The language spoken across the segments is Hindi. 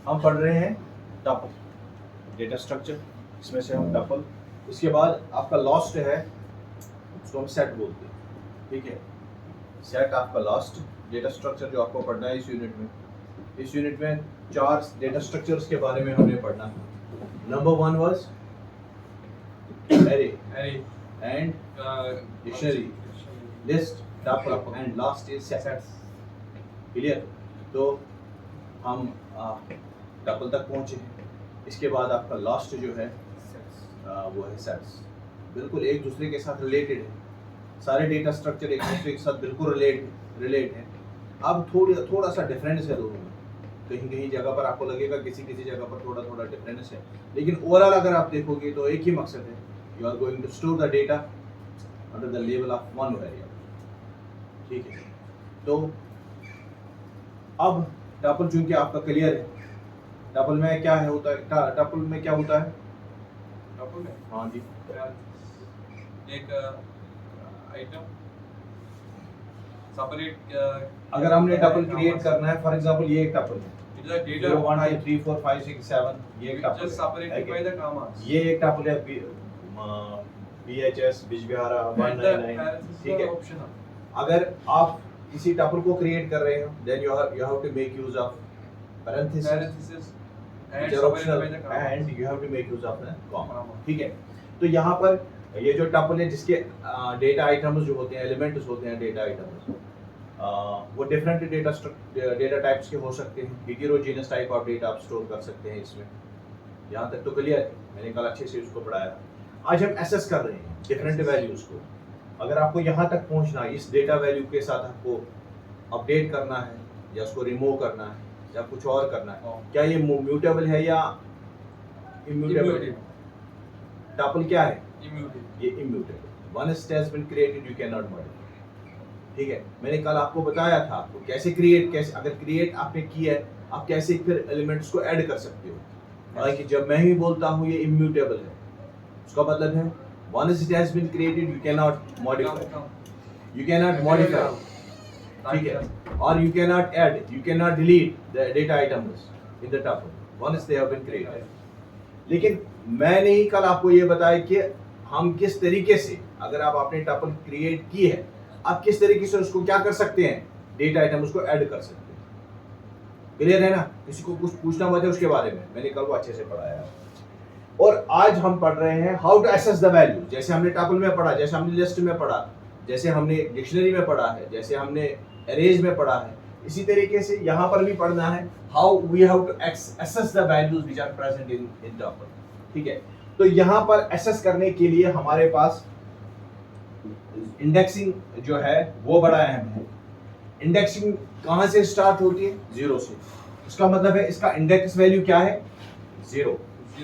हम पढ़ रहे हैं टपल, डेटा स्ट्रक्चर, इसमें से हम टपल, उसके बाद आपका लास्ट है, उसको हम सेट बोलते हैं, ठीक है। सेट आपका लास्ट डेटा स्ट्रक्चर जो आपको पढ़ना है इस यूनिट में। इस यूनिट में 4 डेटा स्ट्रक्चर्स के बारे में हमने पढ़ना है। Number 1 was array and dictionary, list, tuple and last is set. Clear? तो हम टपल तक पहुंचे हैं। इसके बाद आपका लास्ट जो है वो है सेट्स। बिल्कुल एक दूसरे के साथ रिलेटेड है, सारे डेटा स्ट्रक्चर एक दूसरे के साथ बिल्कुल रिलेट है। अब थोड़ा सा डिफरेंस है दोनों में, कहीं कहीं जगह पर आपको लगेगा किसी जगह पर थोड़ा डिफरेंस है, लेकिन ओवरऑल अगर आप देखोगे तो एक ही मकसद है, you are going to store the data under the level of one variable, ठीक है। तो अब टपल चूंकि आपका क्लियर है, टपल में क्या है होता है, टपल में क्या होता है, टपल में हाँ जी, एक आइटम सेपरेट, अगर हमने टपल क्रिएट करना है, फॉर एग्जांपल ये एक टपल है, इट इज अ डेटा 0 1 2 3 4 5 6 7, ये एक tuple just separated by the commas. ये एक टपल है, BHS बिजबिहारा 199, ठीक है। अगर आप किसी टपल को क्रिएट कर रहे हो, then you have to make use of parenthesis and which are optional and you have to make use of the comma, ठीक है। तो यहाँ पर ये जो टपल है जिसके डेटा आइटम्स जो होते हैं, एलिमेंट्स होते हैं डेटा आइटम्स, वो डिफरेंट डेटा टाइप्स के हो सकते हैं। हेटेरोजेनस टाइप ऑफ डेटा आप स्टोर कर सकते हैं इसमें। यहाँ तक तो क्लियर है, मैंने कल अच्छे से उसको पढ़ाया। आज हम एसेस कर रहे हैं डिफरेंट वैल्यूज को। अगर आपको यहाँ तक पहुँचना है, इस डेटा वैल्यू के साथ आपको अपडेट करना है या उसको रिमूव करना है या कुछ और करना है, क्या ये म्यूटेबल है या इम्यूटेबल है? टपल क्या है? ये immutable. Once it has been created you can not modify, ठीक है। मैंने कल आपको बताया था आपको कैसे अगर क्रिएट आपने किया है, आप कैसे फिर एलिमेंट्स को ऐड कर सकते हो। हालांकि जब मैं ही बोलता हूँ ये इम्यूटेबल है, उसका मतलब है once it has been created you can not modify, ठीक है। और you cannot add, you cannot delete the data items in the tuple once they have been created. लेकिन मैंने ही कल आपको ये बताया कि हम किस तरीके से, अगर आप आपने टपल क्रिएट की है, आप किस तरीके से उसको क्या कर सकते हैं, डेटा आइटम उसको ऐड कर सकते हैं। क्लियर है ना? किसी को कुछ पूछना मत है उसके बारे में, मैंने कल वो अच्छे से पढ़ाया। और आज हम पढ़ रहे हैं how to access the value. जैसे हमने टपल में पढ़ा, जैसे हमने लिस्ट में पढ़ा, जैसे हमने डिक्शनरी में पढ़ा है, जैसे हमने अरेज में पढ़ा है, इसी तरीके से यहाँ पर भी पढ़ना है how we have to access the values which are present in tuple, ठीक है। तो यहाँ पर एसेस करने के लिए हमारे पास इंडेक्सिंग जो है वो बड़ा अहम है। इंडेक्सिंग कहाँ से स्टार्ट होती है? 0 से। इसका मतलब है इसका इंडेक्स वैल्यू क्या है? 0।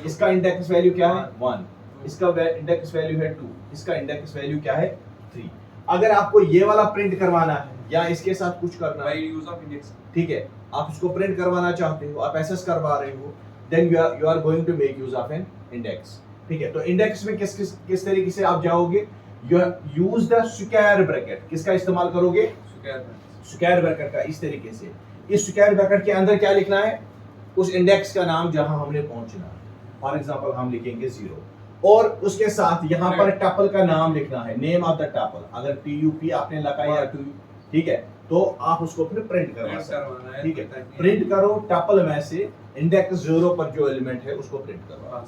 इसका इंडेक्स वैल्यू क्या है? 1। इसका इंडेक्स वैल्यू है 2। इसका इंडेक्स वैल्यू क्या है? 3। अगर आपको ये वाला प्रिंट करवाना है या इसके साथ कुछ करना है, यूज ऑफ इंडेक्स, ठीक है, आप इसको प्रिंट करवाना चाहते हो, आप एसेस करवा रहे हो, then you are going to make use of an index, ठीक है। तो इंडेक्स में किस तरीके से आप जाओगे? You use the square bracket. किसका इस्तेमाल करोगे? स्क्वायर ब्रैकेट का। इस तरीके से इस स्क्वायर ब्रैकेट के अंदर क्या लिखना है? उस इंडेक्स का नाम जहां हमने पहुंचना है। फॉर एग्जांपल हम लिखेंगे 0 और उसके साथ यहाँ पर टपल का नाम लिखना है, नेम ऑफ द टपल। अगर TUP आपने लगाया, ठीक है, तो आप उसको फिर प्रिंट करवा सकते हैं, ठीक है। प्रिंट करो टपल में से इंडेक्स 0 पर जो एलिमेंट है उसको प्रिंट करो,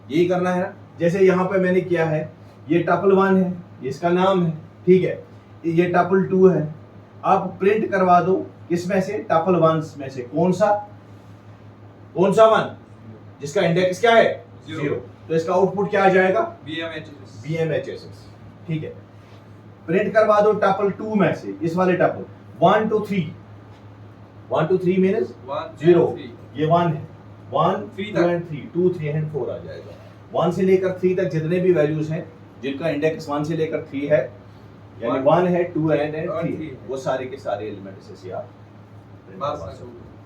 यही करना है ना। जैसे यहाँ पे मैंने किया है, ये टपल 1 है, इसका नाम है, ठीक है, ये टपल 2 है। आप प्रिंट करवा दो किसमें से? टपल 1 में से। कौन सा 1 जिसका इंडेक्स क्या है? 0। तो इसका आउटपुट क्या आ जाएगा? BMHS, ठीक है। प्रिंट करवा दो टपल 2 में से, इस वाले टपल 1 2 3। 1 2 3 मींस 0, ये 1 है, 1 2 and 3, 2 3 and 4 आ जाएगा। 1 से लेकर 3 तक जितने भी वैल्यूज हैं जिनका इंडेक्स 1 से लेकर 3 है, यानी 1 है, 2 and 3, वो सारे के सारे एलिमेंट से आप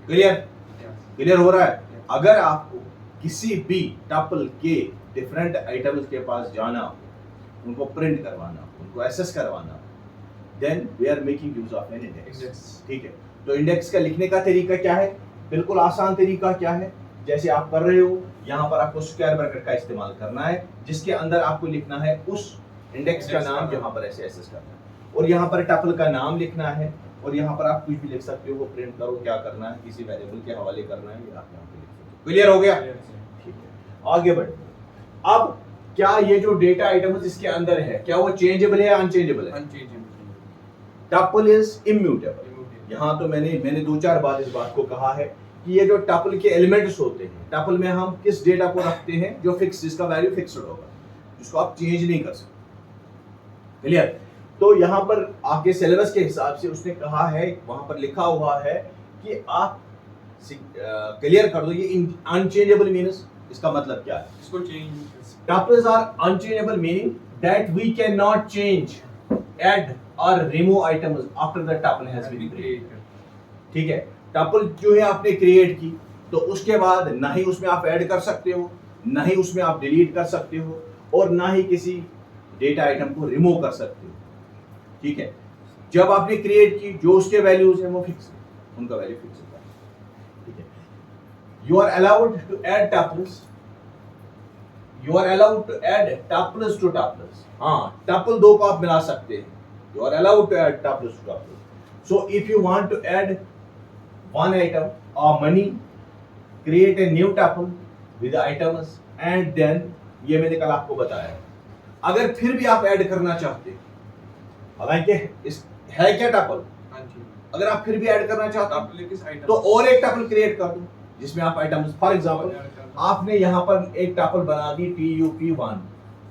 क्लियर हो रहा है। अगर आपको किसी भी टपल के डिफरेंट आइटम्स के पास जाना हो, उनको प्रिंट करवाना हो, उनको एसेस करवाना हो, then we are making use of an index, ठीक है। तो इंडेक्स का लिखने का तरीका क्या है? बिल्कुल आसान तरीका क्या है, जैसे आप कर रहे हो यहाँ पर आपको स्क्वायर ब्रैकेट का इस्तेमाल करना है, जिसके अंदर आपको लिखना है उस इंडेक्स का नाम जहाँ पर ऐसे एक्सेस करना है, और यहाँ पर टपल का नाम लिखना है, और यहाँ पर आप कुछ भी लिख सकते हो, वो प्रिंट करो, क्या करना है, किसी वेरिएबल के हवाले करना है, ये आप यहाँ पे लिख सकते हो। क्लियर हो गया? ठीक है, आगे बढ़े। अब क्या ये जो डेटा आइटम इसके अंदर है, क्या वो चेंजेबल है या अनचेंजेबल है? अनचेंजेबल। Tuple is immutable. यहाँ तो मैंने 2-4 बार इस बात को कहा है कि ये जो टपल के एलिमेंट्स होते हैं, टपल में हम किस डेटा को रखते हैं जो फिक्स, जिसका वैल्यू फिक्स्ड होगा, जिसको आप चेंज नहीं कर सकते। क्लियर? तो यहाँ पर आपके सिलेबस के हिसाब से उसने कहा है, वहां पर लिखा हुआ है कि आप क्लियर कर दो ये अनचेंजेबल मीन्स, इसका मतलब क्या है? इसको change Tuples are unchangeable, meaning that we cannot change, add or remove items after the tuple has been created. ठीक है, टपल जो है आपने क्रिएट की, तो उसके बाद ना ही उसमें आप ऐड कर सकते हो, ना ही उसमें आप डिलीट कर सकते हो, और ना ही किसी डेटा आइटम को रिमूव कर सकते हो। ठीक है, जब आपने क्रिएट की, जो उसके वैल्यूज हैं वो फिक्स है, उनका वैल्यू फिक्स होता है। ठीक है, you are allowed to add tuples, you are allowed to add tuples to tuples. हाँ, tuple दो को आप मिला सकते हैं, you are allowed to add tuples to tuples. So if you want to add one item or money, create a new tuple with the items and then, ये मैंने कल आपको बताया, अगर फिर भी आप ऐड करना चाहते हैं, हालांकि इस है क्या टपल, अगर आप फिर भी ऐड करना चाहते हो तो और एक टपल क्रिएट कर दो जिसमें आप आइटम्स, फॉर एग्जांपल आपने यहाँ पर एक टपल बना दी TUP1,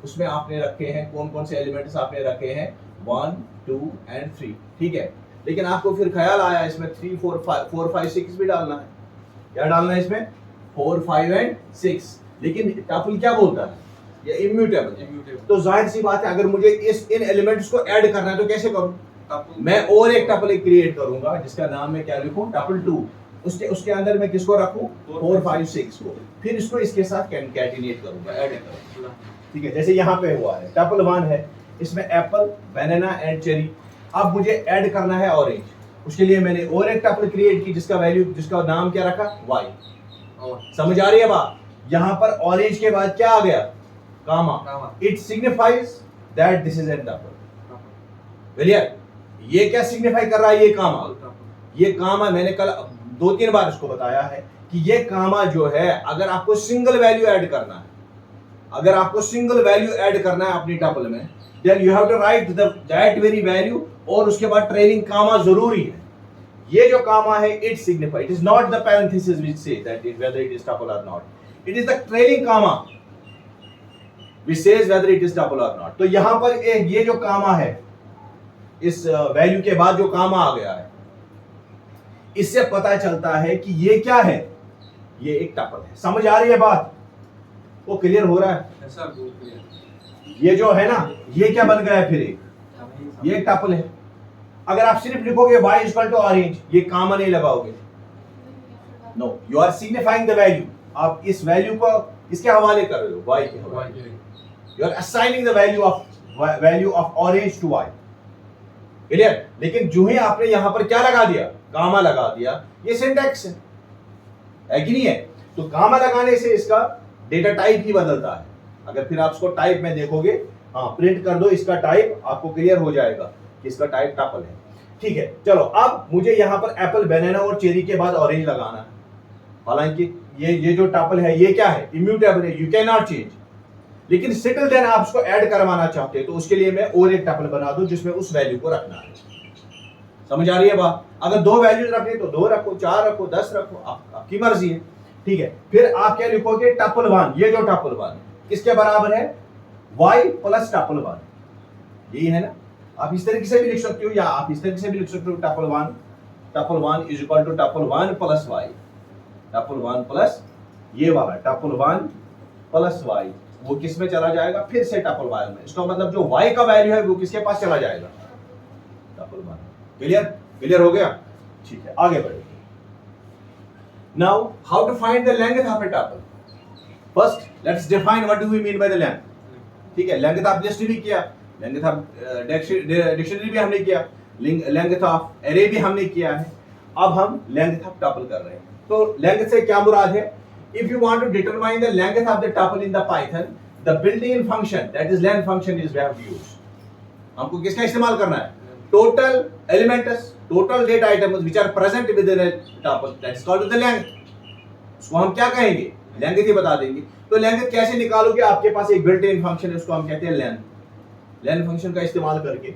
उसमें आपने रखे हैं कौन कौन से एलिमेंट्स आपने रखे हैं 1, 2 and 3। ठीक है, लेकिन आपको फिर ख्याल आया इसमें 3, 4, 5, 6 भी डालना है। क्या डालना है इसमें? 4, 5 and 6। लेकिन टपल क्या बोलता है? ये इम्यूटेबल। तो जाहिर सी बात है, अगर मुझे इन एलिमेंट्स को ऐड करना है तो कैसे करूं? मैं और एक टपल क्रिएट करूंगा जिसका नाम मैं क्या लिखूं? टपल 2। उसके अंदर मैं किसको रखूं? 4, 5, 6 को। फिर इसको इसके साथ कैटेनेट करूंगा, ऐड करूंगा। ठीक है, जैसे यहाँ पे हुआ है, टपल 1 है, इसमें एप्पल, बनाना एंड चेरी। अब मुझे ऐड करना है ऑरेंज, उसके लिए मैंने और एक टपल क्रिएट की जिसका नाम क्या रखा? Y। समझ आ रही है बात? यहाँ पर ऑरेंज के बाद क्या आ गया? Comma. It signifies that this is an tuple. Clear? ये क्या सिग्निफाई कर रहा है? ये कामा मैंने कल 2-3 बार इसको बताया है कि ये कामा जो है, अगर आपको सिंगल वैल्यू ऐड करना है, अगर आपको सिंगल वैल्यू ऐड करना है अपनी टपल में, then you have to write that very value, और उसके बाद ट्रेलिंग कामा जरूरी है। ये जो कामा है, it signify, it is not the parenthesis which say that whether it is tuple or not, it is the trailing comma which says whether it is tuple or not. तो यहां पर ये जो कामा है, इस वैल्यू के बाद जो कामा आ गया है, इससे पता चलता है कि ये क्या है? ये एक टपल है। समझ आ रही है बात? वो क्लियर हो रहा है? ये जो है ना, ये क्या बन गया है फिर? ये एक टपल है। अगर आप सिर्फ लिखोगे y इक्वल टू ऑरेंज, ये कामा नहीं लगाओगे, no, you are signifying the value. आप इस वैल्यू को इसके हवाले कर रहे हो, y के हवाले। You are assigning the value of orange to y। Clear? लेकिन जो ही आपने यहां पर क्या लगा दिया? कामा लगा दिया, ये सिंटैक्स है कि नहीं है? तो कामा लगाने से इसका डेटा टाइप ही बदलता है। अगर फिर आप इसको टाइप में देखोगे, हाँ, प्रिंट कर दो इसका टाइप, आपको क्लियर हो जाएगा कि इसका टाइप टपल है। ठीक है, चलो अब मुझे यहाँ पर एप्पल, बनाना और चेरी के बाद ऑरेंज लगाना है। हालांकि ये जो टपल है, ये क्या है? इम्यूटेबल है, यू कैन नॉट चेंज। लेकिन सेटल देन आप उसको ऐड करवाना चाहते हैं, तो उसके लिए मैं और एक टपल बना दूं जिसमें उस वैल्यू को रखना है। समझ आ रही है बात? अगर 2 वैल्यूज रखनी तो 2 रखो, 4 रखो, 10 रखो, आपकी मर्जी है। ठीक है, फिर आप क्या लिखोगे? टपल 1। ये जो टपल 1 किसके बराबर है? y plus tuple 1। यही है ना? आप इस तरीके से भी लिख सकते हो, या आप इस तरीके से भी लिख सकते हो, tuple 1 is equal to tuple 1 plus y। Tuple 1 plus ये वाला टपल 1 प्लस y, वो किस में चला जाएगा? फिर से टपल y में। इसका मतलब जो y का वैल्यू है वो किसके पास चला जाएगा? टपल 1। क्लियर हो गया? ठीक है, आगे बढ़े। Now how to find the length of a tuple? First let's define what do we mean by the length. ठीक है, लेंथ ऑफ लिस्ट भी किया, लेंथ ऑफ डिक्शनरी भी हमने किया, लेंथ ऑफ एरे भी हमने किया है। अब हम लेंथ ऑफ टपल कर रहे हैं। तो लेंथ से क्या मुराद है? If you want to determine the length of the tuple in the Python, the built in function that is length function is we have to use. हमको किसका इस्तेमाल करना है? Total elements, total data items which are present within a tuple, that is called the length. उसको हम क्या कहेंगे? लेंथ ही बता देंगे। तो लेंथ कैसे निकालोगे? आपके पास एक बिल्ट इन फंक्शन है, उसको हम कहते हैं लेंथ। लेंथ फंक्शन का इस्तेमाल करके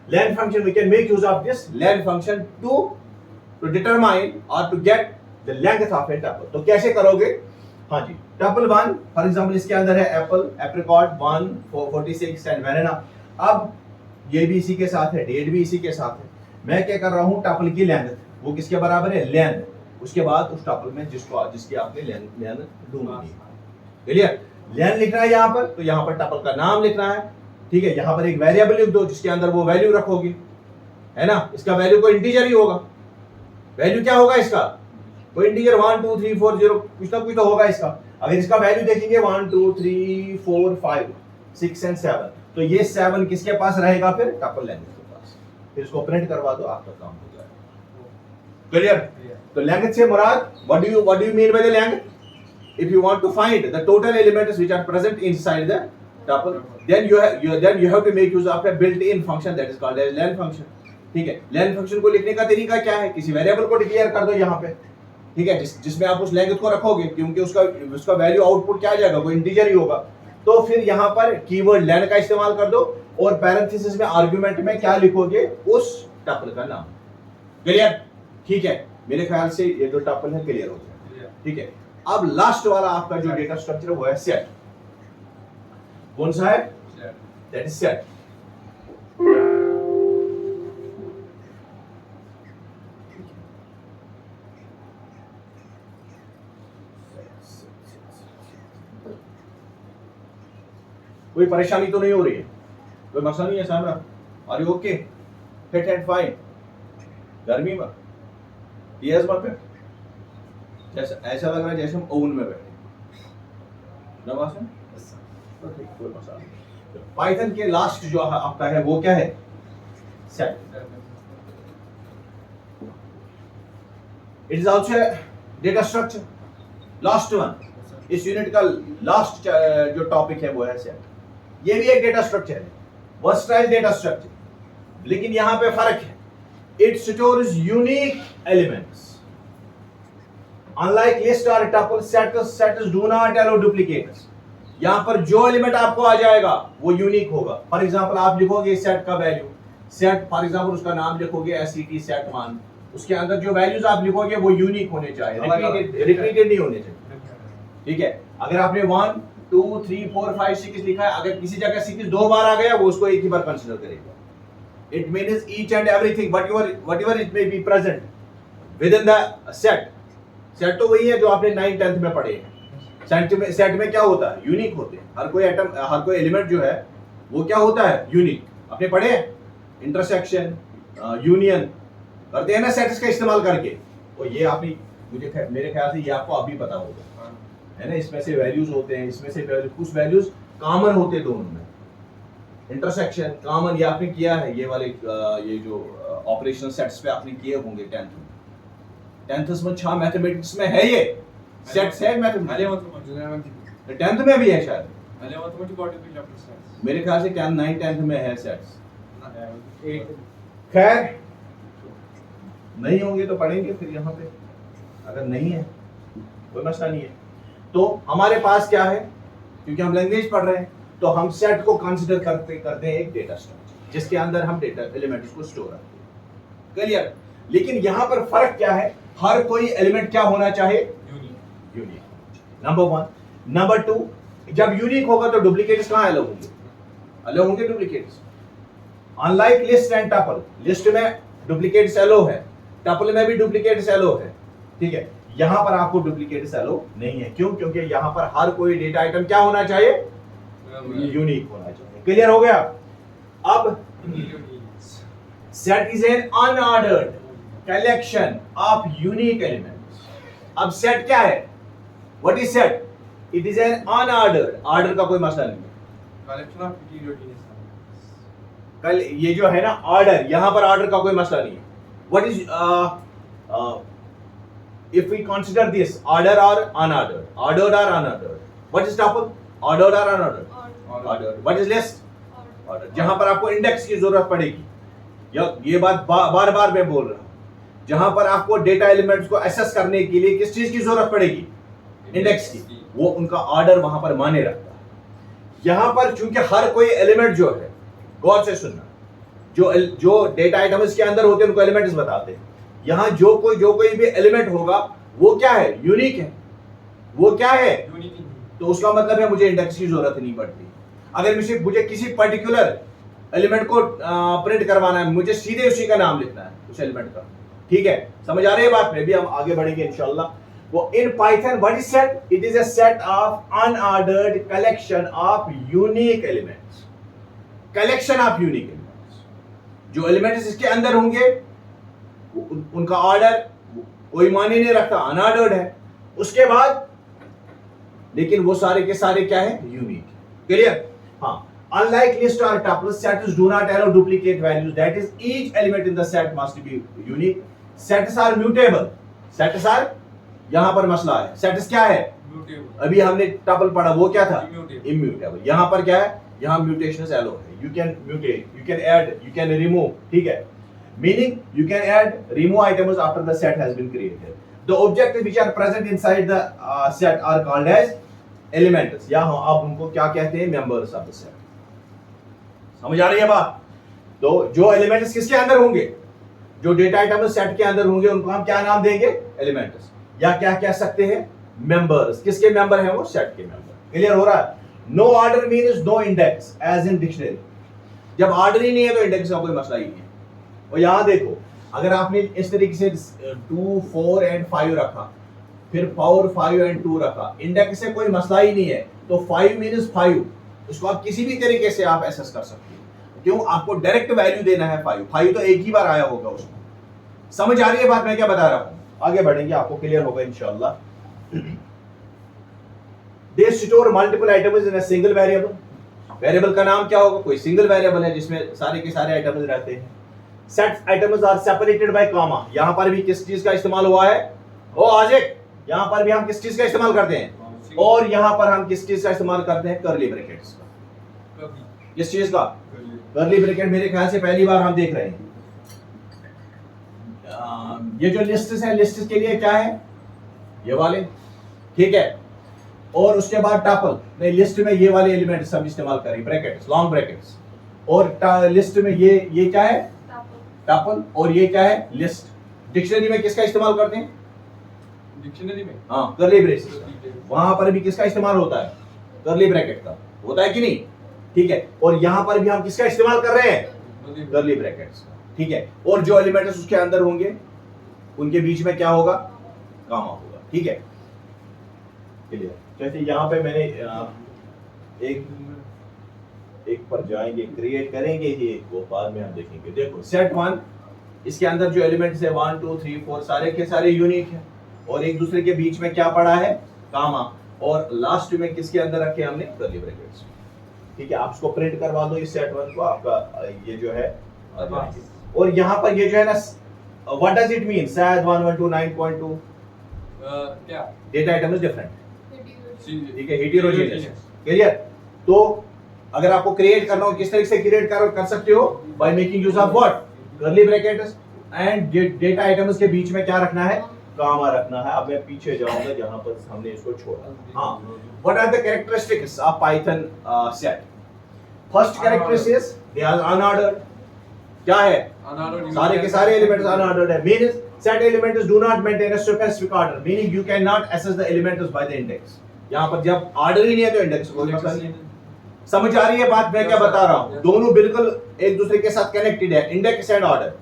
length function we can make use of this length function to determine or to get the length of a tuple. तो कैसे करोगे? हाँ जी, टपल 1 फॉर एग्जांपल इसके अंदर है एप्पल, एप्रिकॉट 1 46 एंड बनाना। अब ये भी इसी के साथ है, डेट भी इसी के साथ है। मैं क्या कर रहा हूं? टपल की लेंथ वो किसके बराबर है? लेंथ। उसके बाद उस टपल में जिसकी आपने लेंथ ढूंढनी है। क्लियर? लेंथ लिखना है यहाँ पर, तो यहाँ पर टपल का नाम लिखना है। ठीक है, यहाँ पर एक वेरिएबल लिख दो जिसके अंदर वो वैल्यू रखोगे, है ना? इसका वैल्यू कोई इंटीजर ही होगा। वैल्यू क्या होगा इसका? कोई इंटीजर 1 2 3 4 0 कुछ ना कुछ तो होगा इसका। अगर इसका वैल्यू देखेंगे 1 2 3 4 5 6 एंड 7, तो ये 7 किसके पास रहेगा? फिर टपल लेंथ के पास। फिर इसको प्रिंट करवा दो, आपका काम हो जाएगा। क्लियर? तो लेंथ से मुराद what do you mean by the length? If you want to find the total elements which are present inside the tuple, then you have to make use of a built-in function that is called as len function. ठीक है, len function को लिखने का तरीका क्या है? किसी वेरिएबल को डिक्लेयर कर दो यहाँ पे, ठीक है, जिसमें आप उस लेंथ को रखोगे, क्योंकि उसका वैल्यू आउटपुट क्या आ जाएगा? कोई इंटीजर ही होगा। तो फिर यहाँ पर कीवर्ड len का इस्तेमाल कर दो और पैरेंथेसिस में आर्गुमेंट में क्या लिखोगे? उस टपल का नाम। क्लियर? ठीक है, मेरे ख्याल से ये जो टपल है क्लियर हो गया। ठीक है, अब लास्ट वाला आपका जो डेटा स्ट्रक्चर है वो है सेट। कौन सा है? That is set. कोई परेशानी तो नहीं हो रही है? कोई मसला नहीं है सामना? Are you okay? Fit and fine? गर्मी में तेज पे जैसा ऐसा लग रहा है जैसे हम ओवन में बैठे। कोई मसला नहीं। पाइथन के लास्ट जो आपका है वो क्या है? Set. It is also data structure. Last one, इस यूनिट का लास्ट जो टॉपिक है वो है सेट। ये भी एक डेटा स्ट्रक्चर है, वर्सटाइल डेटा स्ट्रक्चर, लेकिन यहां पे फर्क है। It stores unique elements. Unlike list or tuple, sets do not allow duplicates. यहाँ पर जो एलिमेंट आपको आ जाएगा वो यूनिक होगा। फॉर एग्जांपल आप लिखोगे सेट का वैल्यू, सेट फॉर एग्जांपल उसका नाम लिखोगे SET सेट 1, उसके अंदर जो वैल्यूज आप लिखोगे वो यूनिक होने चाहिए, रिपीटेड नहीं होने चाहिए। ठीक है, अगर आपने 1 2 3 4 5 6 लिखा है, अगर किसी जगह 6 दो बार आ गया वो उसको एक ही बार कंसीडर करेगा। It means each and everything whatever it may be present with in the set. Set तो वही है जो आपने 9th 10th में पढ़े हैं। सेट में क्या होता है? यूनिक होते हैं। हर कोई एलिमेंट जो है वो क्या होता है? यूनिक। आपने पढ़े हैं इंटरसेक्शन, यूनियन करते हैं ना सेट्स का इस्तेमाल करके। तो ये आपने मेरे ख्याल से ये आपको अभी पता होगा, है ना? इसमें से वैल्यूज होते हैं, इसमें से कुछ वैल्यूज कॉमन होते हैं दोनों में। इंटरसेक्शन कॉमन ये आपने किया है, ये वाले ये जो ऑपरेशनल सेट्स पे आपने किए होंगे 10th में। 10th में 6 मैथमेटिक्स में है ये सेट्स है मैथमेटिक्स। 10th में भी है शायद, मेरे ख्याल से 9 10th में है सेट्स। खैर नहीं होंगे तो पढ़ेंगे फिर यहाँ पे, अगर नहीं है कोई मसला नहीं है। तो हमारे पास क्या है, क्योंकि हम लैंग्वेज पढ़ रहे हैं तो हम सेट को कंसीडर करते हैं एक डेटा स्ट्रक्चर जिसके अंदर हम डेटा एलिमेंट्स को स्टोर करते हैं। क्लियर? लेकिन यहाँ पर फर्क क्या है? हर कोई एलिमेंट क्या होना चाहिए? यूनिक। नंबर 1। नंबर 2, जब यूनिक होगा तो डुप्लीकेट्स कहाँ अलाउ होंगे? अलाउ होंगे duplicates. Unlike list and tuple, list में डुप्लीकेट्स अलाउ है, टपल में भी डुप्लीकेट्स अलाउ है। ठीक है, यहां पर आपको डुप्लीकेट्स अलाउ नहीं है। क्यों? क्योंकि यहां पर हर कोई डेटा आइटम क्या होना चाहिए? यूनिक होना चाहिए। क्लियर हो गया? अब set is an unordered collection of unique elements. अब सेट क्या है? What is set? It is an unordered, order का कोई मसला नहीं है। कलेक्शन ऑफ heterogeneous कल ये जो है ना ऑर्डर, यहां पर ऑर्डर का कोई मसला नहीं है। What is if we consider this order or ordered or unordered, what is tuple? Ordered or unordered? Ordered. What is list? Ordered. जहां पर आपको इंडेक्स की जरूरत पड़ेगी, ये बात बार बार मैं बोल रहा हूं, जहां पर आपको डेटा एलिमेंट्स को एसेस करने के लिए किस चीज की जरूरत पड़ेगी? इंडेक्स की। वो उनका ऑर्डर वहां पर माने रखता है। यहां पर चूंकि हर कोई एलिमेंट जो है, गौर से सुनना, जो डेटा आइटम इसके अंदर होते हैं उनको एलिमेंट्स बताते हैं। यहां जो कोई भी एलिमेंट होगा वो क्या है? यूनिक है। वो क्या है? तो उसका मतलब है मुझे इंडेक्स की जरूरत नहीं पड़ती। अगर मुझे किसी पर्टिकुलर एलिमेंट को प्रिंट करवाना है, मुझे सीधे उसी का नाम लिखना है उस एलिमेंट का। ठीक है, समझ आ रही है बात में? भी हम आगे बढ़ेंगे इंशाल्लाह। वो in Python what is set? It is a set of unordered collection of unique elements. Collection of unique elements, जो एलिमेंट्स इसके अंदर होंगे उनका ऑर्डर कोई मायने नहीं रखता, अनऑर्डर्ड है। उसके बाद लेकिन वो सारे के सारे क्या है? यूनिक। क्लियर? हाँ। Unlike list or tuples, sets do not allow duplicate values. That is, each element in the set must be unique. Sets are mutable. Sets are, यहाँ पर मसला है। Sets क्या है? Mutable. अभी हमने tuple पढ़ा, वो क्या था? Immutable. यहाँ पर क्या है? यहाँ mutations allow है। You can mutate, you can add, you can remove. ठीक है? Meaning, you can add, remove items after the set has been created. The objects which are present inside the set are called as elements. या आप उनको क्या कहते हैं? Members of the set. समझ आ रही है बात? तो जो एलिमेंट्स किसके अंदर होंगे? जो डेटा आइटम सेट के अंदर होंगे उनको हम क्या नाम देंगे? एलिमेंट्स। या क्या कह सकते हैं? मेंबर्स। किसके मेंबर हैं वो? सेट के मेंबर। क्लियर हो रहा है? No order means no index as in dictionary. जब ऑर्डर ही नहीं है तो इंडेक्स का कोई मसला ही नहीं है। और यहां देखो, अगर आपने इस तरीके से 2, 4 एंड 5 रखा, फिर 4, 5 एंड 2 रखा, इंडेक्स से कोई मसला ही नहीं है, तो 5 मींस 5, इसको आप किसी भी तरीके से आप एसेस कर सकते हो। क्यों? आपको डायरेक्ट वैल्यू देना है 5 तो एक ही बार आया होगा उसमें। समझ आ रही है बात मैं क्या बता रहा हूं? आगे बढ़ेंगे, आपको क्लियर होगा इंशाल्लाह। They store multiple items in a single variable. Variable का नाम क्या होगा? कोई सिंगल वेरिएबल है जिसमें सारे के सारे आइटम्स रहते हैं। Set items are separated by comma. यहां पर भी किस चीज का इस्तेमाल हुआ है? ओ आजिक, यहां पर भी हम किस चीज का इस्तेमाल करते हैं? और यहां पर हम किस चीज का इस्तेमाल करते हैं? कर्ली ब्रैकेट्स का। किस चीज का? कर्ली ब्रैकेट मेरे ख्याल से पहली बार हम देख रहे हैं। ये जो लिस्ट्स हैं, लिस्ट्स के लिए क्या है? ये वाले। ठीक है। और उसके बाद टपल, नहीं लिस्ट में ये वाले एलिमेंट सब इस्तेमाल करें, ब्रैकेट्स, लॉन्ग ब्रैकेट्स। और लिस्ट में ये क्या है? टपल। और ये क्या है? लिस्ट। डिक्शनरी में किसका इस्तेमाल करते हैं? डिक्शनरी में हाँ, कर्ली ब्रेसेस। वहां पर भी किसका इस्तेमाल होता है? कर्ली ब्रैकेट का। होता है कि नहीं? ठीक है। और यहां पर भी हम किसका इस्तेमाल कर रहे हैं? कर्ली ब्रैकेट्स का। ठीक है। और जो एलिमेंट्स उसके अंदर होंगे उनके बीच में क्या होगा? कॉमा होगा। ठीक है, क्लियर? जैसे यहां पे मैंने एक पर जाएंगे, क्रिएट करेंगे ये, वो बाद में हम देखेंगे। देखो सेट 1, इसके अंदर जो एलिमेंट्स है 1, 2, 3, 4 सारे के सारे यूनिक है, और एक दूसरे के बीच में क्या पड़ा है? कामा। और लास्ट में किसके अंदर रखे हमने? Curly brackets. ठीक है, आप इसको प्रिंट करवा दो इस सेट 1 को, आपका ये जो है आ जाएगी। और यहाँ पर ये जो है ना, व्हाट डज इट मीन? शायद 112.9.2 क्या? Data item is different. ठीक है, हेटेरोजेनियस। क्लियर? तो अगर आपको क्रिएट करना हो, किस तरीके से क्रिएट कर सकते हो? By making use of what? Curly brackets. And data items के बीच में क्या रखना है? कामा रखना है। अब मैं पीछे जाऊंगा जहां पर हमने इसको छोड़ा। हाँ, what are the characteristics of Python set? First characteristics, they are unordered. क्या है? सारे के सारे एलिमेंट्स अनऑर्डर्ड है। Means set elements do not maintain a specific order, meaning you can not access the elements by the index. यहां पर जब ऑर्डर ही नहीं है तो इंडेक्स कोई मतलब नहीं है। समझ आ रही है बात मैं क्या बता रहा हूं? दोनों बिल्कुल एक दूसरे के साथ कनेक्टेड है, इंडेक्स एंड ऑर्डर।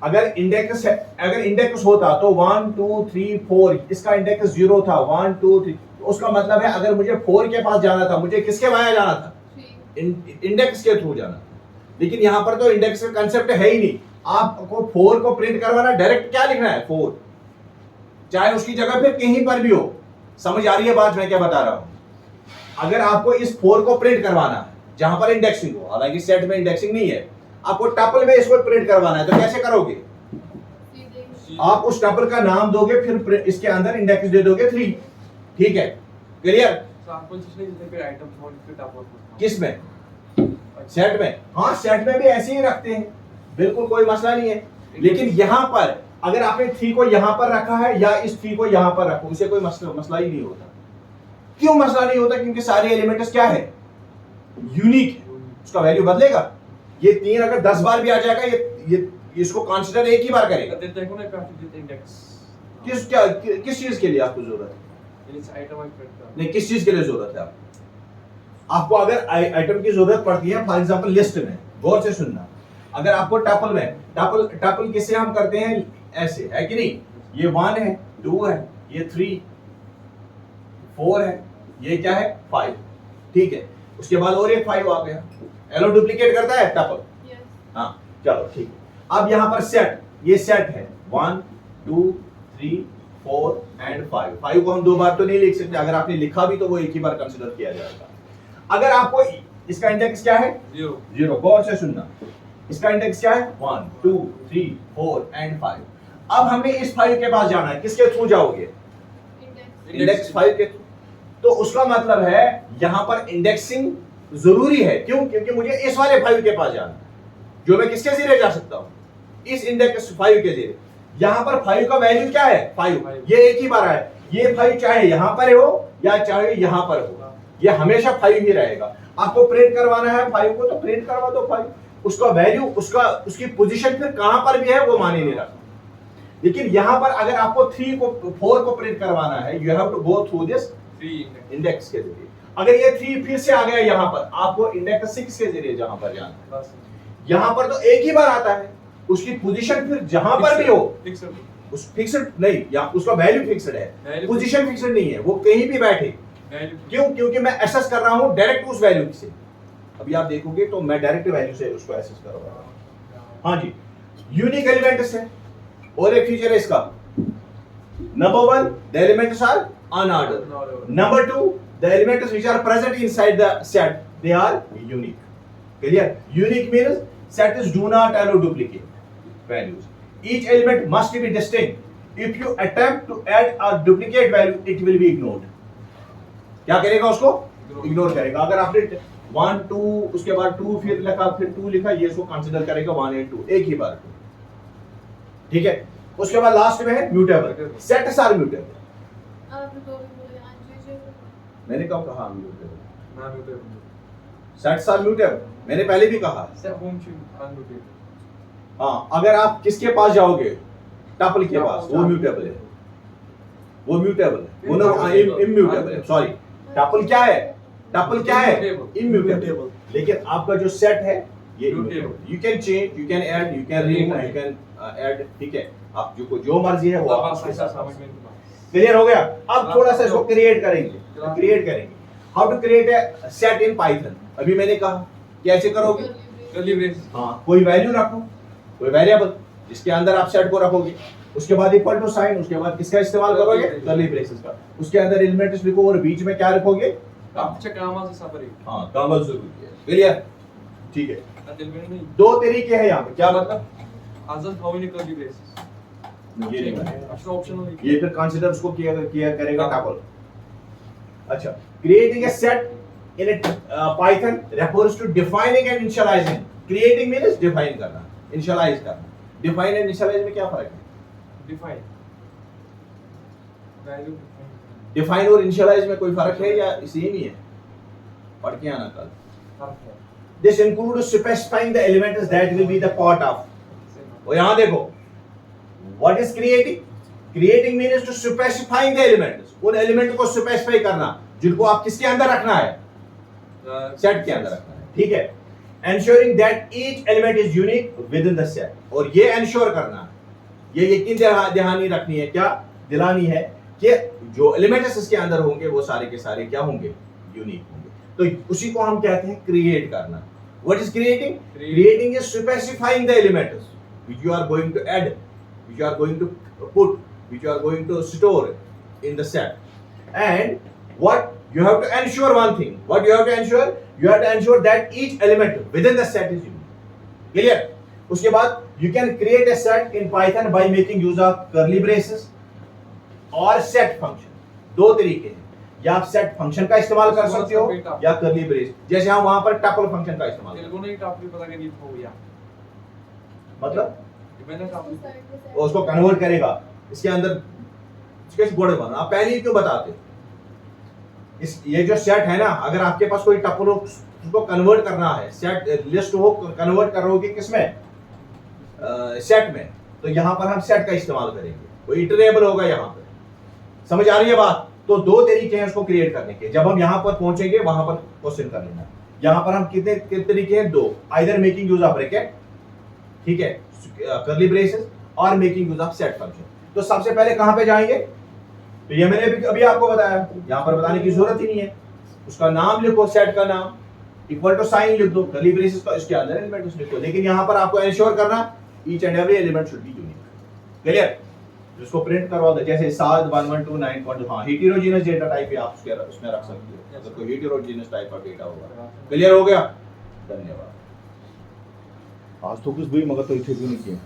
अगर इंडेक्स होता तो 1, 2, 3, 4, इसका इंडेक्स 0 था, 1, 2, 3, तो उसका मतलब है अगर मुझे 4 के पास जाना था, मुझे किसके वाया जाना था? इंडेक्स के थ्रू जाना था। लेकिन यहां पर तो इंडेक्स का कांसेप्ट है ही नहीं। आपको 4 को प्रिंट करवाना, डायरेक्ट क्या लिखना है? 4, चाहे उसकी जगह पे कहीं पर भी हो। समझ आ रही है बात मैं क्या बता रहा हूं? अगर आपको इस 4 को प्रिंट करवाना है जहां पर इंडेक्सिंग हो, हालांकि सेट में इंडेक्सिंग नहीं है, आपको टपल में इसको प्रिंट करवाना है, तो कैसे करोगे? आप उस टपल का नाम दोगे, फिर इसके अंदर इंडेक्स दे दोगे 3, ठीक है, क्लियर? किस में? सेट में। हाँ, सेट में भी ऐसे ही रखते हैं, बिल्कुल कोई मसला नहीं है। लेकिन यहां पर अगर आपने 3 को यहां पर रखा है या इस 3 को यहां पर रखो, उसे कोई मसला ही नहीं होता। क्यों मसला नहीं होता? क्योंकि सारे एलिमेंट्स क्या है? यूनिक है, उसका वैल्यू बदलेगा। ये 3 अगर 10 बार भी आ जाएगा, ये इसको कंसीडर एक ही बार करेगा। किस चीज के लिए आपको जरूरत है? नहीं, किस चीज के लिए जरूरत है आपको? अगर आइटम की जरूरत पड़ती है, फॉर एग्जांपल लिस्ट में, गौर से सुनना, अगर आपको टपल में, टपल किससे हम करते हैं? ऐसे, है कि नहीं? ये 1 है, 2 है, ये 3, 4 है, ये क्या है? 5, ठीक है। उसके बाद और एक 5 आ गया। एलो डुप्लीकेट करता है टपल? हाँ, चलो ठीक है। अब यहां पर सेट, ये सेट है 1 2 3 4 एंड 5। 5 को हम 2 बार तो नहीं लिख सकते, अगर आपने लिखा भी तो वो एक ही बार कंसीडर किया जाएगा। अगर आपको इसका इंडेक्स क्या है? 0। गौर से सुनना, इसका इंडेक्स क्या है? 1 2 3 4 एंड 5। अब हमें इस 5 के पास जाना है, किसके थ्रू जाओगे? इंडेक्स 5 के थ्रू। तो उसका मतलब है यहां पर इंडेक्सिंग जरूरी है। क्यों? क्योंकि मुझे इस वाले 5 के पास जाना है, जो मैं किसके जरिए जा सकता हूं? इस इंडेक्स 5 के जरिए। यहां पर 5 का वैल्यू क्या है? 5। ये एक ही बार आया, ये 5 चाहे यहां पर हो या चाहे यहां पर हो, ये हमेशा 5 ही रहेगा। आपको प्रिंट करवाना है 5 को, तो प्रिंट करवा दो 5। उसका वैल्यू, उसकी पोजीशन फिर कहां पर भी है वो माने नहीं रखना। लेकिन यहां पर अगर आपको 3 को 4 को प्रिंट करवाना है, you have to go through this index के जरिए। अगर ये 3 फिर से आ गया यहां पर, आपको इंडेक्स 6 के जरिए जहां पर जाना है। यहां पर तो एक ही बार आता है, उसकी पोजीशन फिर जहां पर भी हो, उस फिक्स्ड नहीं, या उसका वैल्यू फिक्स्ड है, पोजीशन फिक्स्ड नहीं है, वो कहीं भी बैठे। क्यों? क्योंकि मैं एसेस कर रहा हूं डायरेक्ट उस वैल्यू से। अभी आप देखोगे तो मैं डायरेक्ट वैल्यू से उसको एसेस कर रहा हूं। हाँ जी, यूनिक एलिमेंट्स है। और एक फीचर है इसका, number 1 the elements are unordered, number 2 the elements which are present inside the set they are unique. Clear? Unique means sets do not allow duplicate values. Each element must be distinct. If you attempt to add a duplicate value, it will be ignored. क्या करेगा? उसको इग्नोर करेगा। अगर आपने 1 2 उसके बाद 2 फिर लिखा, फिर 2 लिखा, ये इसको कंसीडर करेगा 1 and 2 एक ही बार, ठीक है। उसके बाद लास्ट में है म्यूटेबल। Sets are mutable. मैंने कब कहा म्यूटेबल? सेट्स आर म्यूटेबल, मैंने पहले भी कहा। हाँ, अगर आप किसके पास जाओगे? टपल के पास, वो म्यूटेबल है, वो म्यूटेबल है, वो ना इम्यूटेबल है। सॉरी, टपल क्या है? टपल क्या है? इम्यूटेबल। लेकिन आपका जो सेट है ये immutable. You can change, you can add, you can remove, you can add, ठीक है। आप जो मर्जी है वो आप उसके साथ। क्लियर हो गया? अब थोड़ा सा इसको क्रिएट करेंगे। How to create a set in Python. अभी मैंने कहा कैसे करोगे? हाँ, कोई वैल्यू रखो, कोई वेरिएबल जिसके अंदर आप सेट को रखोगे, उसके बाद इक्वल टू साइन, उसके बाद किसका इस्तेमाल करोगे? कर्ली ब्रेसेस का। उसके अंदर एलिमेंट्स लिखो और बीच में क्या रखोगे? कामा से सेपरेट। हाँ, कामा जरूरी है। क्लियर? ठीक है। 2 तरीके हैं यहाँ पे। क्या मतलब? ये नहीं बनेगा, ये फिर कंसीडर उसको किया करेगा टपल। अच्छा, creating a set in a Python refers to defining and initializing. Creating means define करना, initialize करना। Define and initialize में क्या फर्क है? Define और initialize में कोई फर्क है या सेम ही है? पढ़ के आना कल। This includes specifying the elements that will be the part of. और यहाँ देखो, what is creating? Creating means to specifying the elements. उन एलिमेंट को स्पेसिफाई करना जिनको आप किसके अंदर रखना है? सेट के अंदर रखना है, ठीक है। Ensuring that each element is unique within the set. और ये एंश्योर करना, ये यकीन दहानी रखनी है, क्या दिलानी है कि जो एलिमेंट्स इसके अंदर होंगे वो सारे के सारे क्या होंगे? यूनिक होंगे। तो उसी को हम कहते हैं क्रिएट करना। What is creating? Creating is specifying the elements which you are going to add, which you are going to put, which you are going to store in the set. And what you have to ensure one thing. What you have to ensure? You have to ensure that each element within the set is unique. Clear? उसके बाद You can create a set in Python by making use of curly braces और set function. दो तरीके हैं, या आप set function का इस्तेमाल कर सकते हो या curly brace, जैसे हम वहां पर tuple function का इस्तेमाल तेलुगु नहीं टॉपिक पता नहीं हो गया मतलब मैंने टॉपिक वो उसको कन्वर्ट करेगा इसके अंदर कैसे गोड़े बना आप पहले ही क्यों बताते इस ये जो सेट है ना अगर आपके पास कोई टपल हो उसको कन्वर्ट करना है सेट लिस्ट हो कन्वर्ट करोगे किसमें सेट में तो यहाँ पर हम सेट का इस्तेमाल करेंगे वो इटरेबल होगा यहाँ पर समझ आ रही है बात तो दो तरीके हैं उसको क्रिएट करने के जब हम यहाँ पर पहुंचेंगे वहां पर क्वेश्चन कर लेना यहाँ पर हम कितने तरीके हैं दो either making use of bracket ठीक है कर्ली ब्रेसेस और making use of set function तो सबसे पहले कहां पे जाएंगे तो ये मैंने अभी आपको बताया यहां पर बताने की जरूरत ही नहीं है उसका नाम लिखो सेट का नाम इक्वल टू साइन लिख दो कर्ली ब्रेसेस का इसके अंदर एलिमेंट लिखो लेकिन यहां पर आपको इंश्योर करना each and every element should be unique clear जिसको प्रिंट करवा दो जैसे 71129 हां हेटेरोजेनस डेटा टाइप पे आप उसमें रख सकते हो अगर कोई हेटेरोजेनस टाइप का डेटा होगा क्लियर हो गया धन्यवाद आज तो कुछ भी मगर तो इथे भी नहीं किया